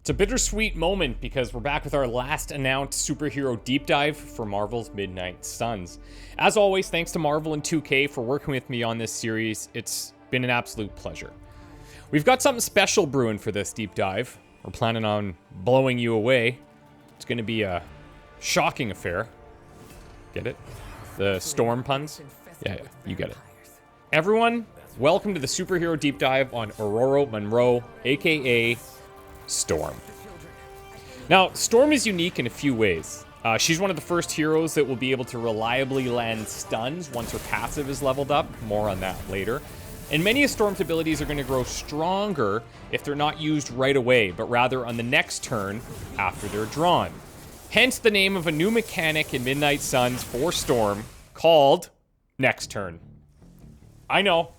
It's a bittersweet moment because we're back with our last announced superhero deep dive for Marvel's Midnight Suns. As always, thanks to Marvel and 2K for working with me on this series. It's been an absolute pleasure. We've got something special brewing for this deep dive. We're planning on blowing you away. It's going to be a shocking affair. Get it? The storm puns? Yeah, you get it. Everyone, welcome to the superhero deep dive on Ororo Munroe, aka Storm. Now, Storm is unique in a few ways. She's one of the first heroes that will be able to reliably land stuns once her passive is leveled up. More on that later. And many of Storm's abilities are going to grow stronger if they're not used right away, but rather on the next turn after they're drawn. Hence the name of a new mechanic in Midnight Suns for Storm called Next Turn. I know,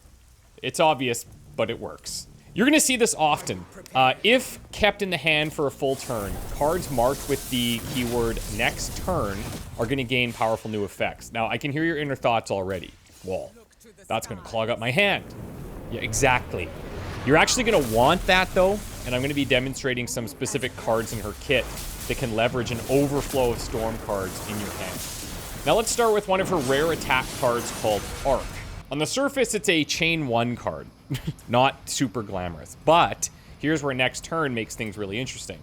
it's obvious, but it works. You're going to see this often. If kept in the hand for a full turn, cards marked with the keyword next turn are going to gain powerful new effects. Now, I can hear your inner thoughts already. Well, that's going to clog up my hand. Yeah, exactly. You're actually going to want that, though, and I'm going to be demonstrating some specific cards in her kit that can leverage an overflow of Storm cards in your hand. Now, let's start with one of her rare attack cards called Arc. On the surface, it's a Chain 1 card. Not super glamorous, but here's where next turn makes things really interesting.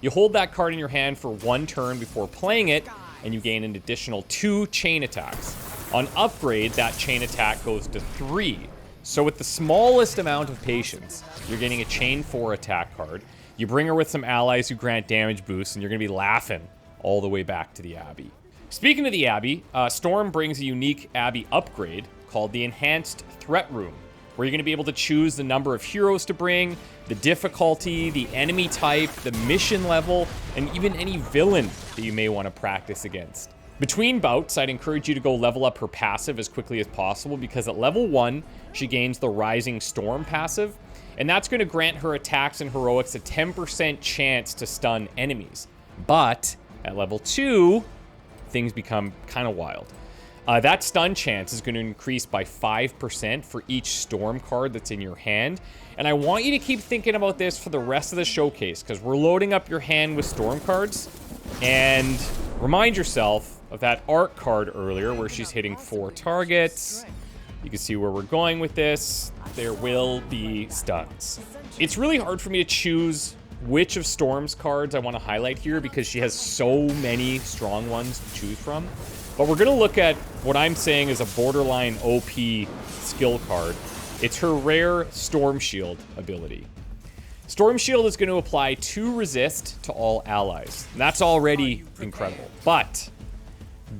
You hold that card in your hand for one turn before playing it, and you gain an additional 2 chain attacks. On upgrade, that chain attack goes to 3. So with the smallest amount of patience, you're getting a chain 4 attack card. You bring her with some allies who grant damage boosts, and you're going to be laughing all the way back to the Abbey. Speaking of the Abbey, Storm brings a unique Abbey upgrade called the Enhanced Threat Room, where you're going to be able to choose the number of heroes to bring, the difficulty, the enemy type, the mission level, and even any villain that you may want to practice against. Between bouts, I'd encourage you to go level up her passive as quickly as possible, because at level 1, she gains the Rising Storm passive, and that's going to grant her attacks and heroics a 10% chance to stun enemies. But at level 2, things become kind of wild. That stun chance is going to increase by 5% for each Storm card that's in your hand. And I want you to keep thinking about this for the rest of the showcase, because we're loading up your hand with Storm cards. And remind yourself of that Arc card earlier where she's hitting 4 targets. You can see where we're going with this. There will be stuns. It's really hard for me to choose which of Storm's cards I want to highlight here because she has so many strong ones to choose from. But we're going to look at what I'm saying is a borderline OP skill card. It's her rare Storm Shield ability. Storm Shield is going to apply 2 resist to all allies. And that's already incredible. But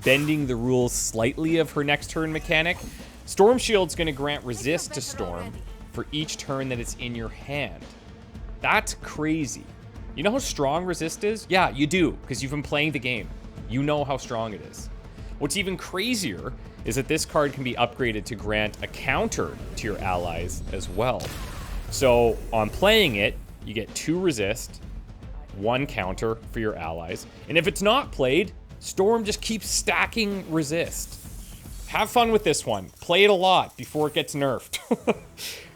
bending the rules slightly of her next turn mechanic, Storm Shield's going to grant resist to Storm for each turn that it's in your hand. That's crazy. You know how strong resist is? Yeah, you do, because you've been playing the game. You know how strong it is. What's even crazier is that this card can be upgraded to grant a counter to your allies as well. So on playing it, you get 2 resist, 1 counter for your allies. And if it's not played, Storm just keeps stacking resist. Have fun with this one. Play it a lot before it gets nerfed.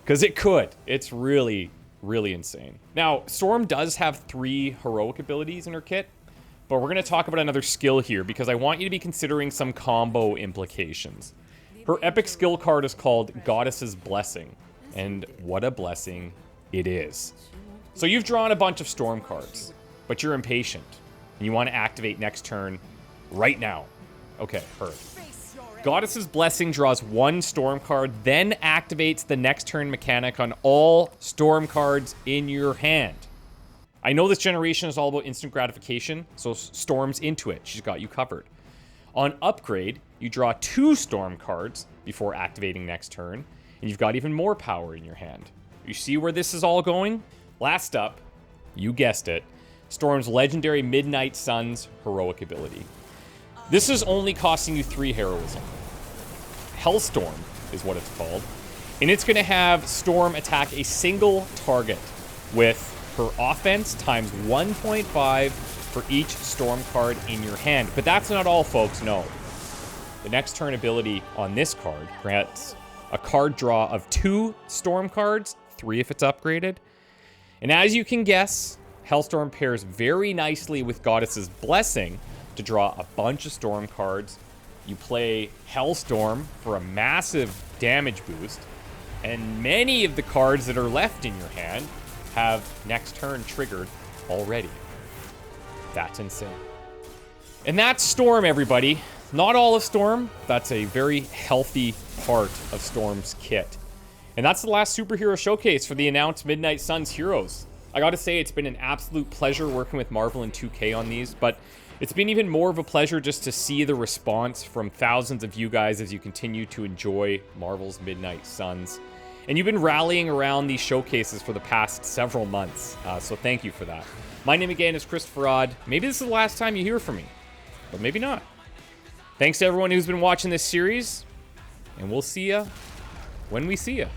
Because it could. It's really, really insane. Now, Storm does have 3 heroic abilities in her kit. But we're going to talk about another skill here because I want you to be considering some combo implications. Her epic skill card is called Goddess's Blessing. And what a blessing it is. So you've drawn a bunch of Storm cards, but you're impatient. And you want to activate next turn right now. Okay, heard. Goddess's Blessing draws 1 Storm card, then activates the next turn mechanic on all Storm cards in your hand. I know this generation is all about instant gratification, so Storm's into it. She's got you covered. On upgrade, you draw 2 Storm cards before activating next turn, and you've got even more power in your hand. You see where this is all going? Last up, you guessed it, Storm's legendary Midnight Suns heroic ability. This is only costing you 3 heroism. Hellstorm is what it's called, and it's going to have Storm attack a single target with her offense times 1.5 for each Storm card in your hand. But that's not all, folks, no. The next turn ability on this card grants a card draw of 2 Storm cards, 3 if it's upgraded. And as you can guess, Hellstorm pairs very nicely with Goddess's Blessing to draw a bunch of Storm cards. You play Hellstorm for a massive damage boost, and many of the cards that are left in your hand have next turn triggered already. That's insane. And that's Storm, everybody. Not all of Storm. That's a very healthy part of Storm's kit. And that's the last superhero showcase for the announced Midnight Suns heroes. I gotta say, it's been an absolute pleasure working with Marvel and 2K on these, but it's been even more of a pleasure just to see the response from thousands of you guys as you continue to enjoy Marvel's Midnight Suns. And you've been rallying around these showcases for the past several months, so thank you for that. My name again is Christopher Odd. Maybe this is the last time you hear from me, but maybe not. Thanks to everyone who's been watching this series, and we'll see ya when we see ya.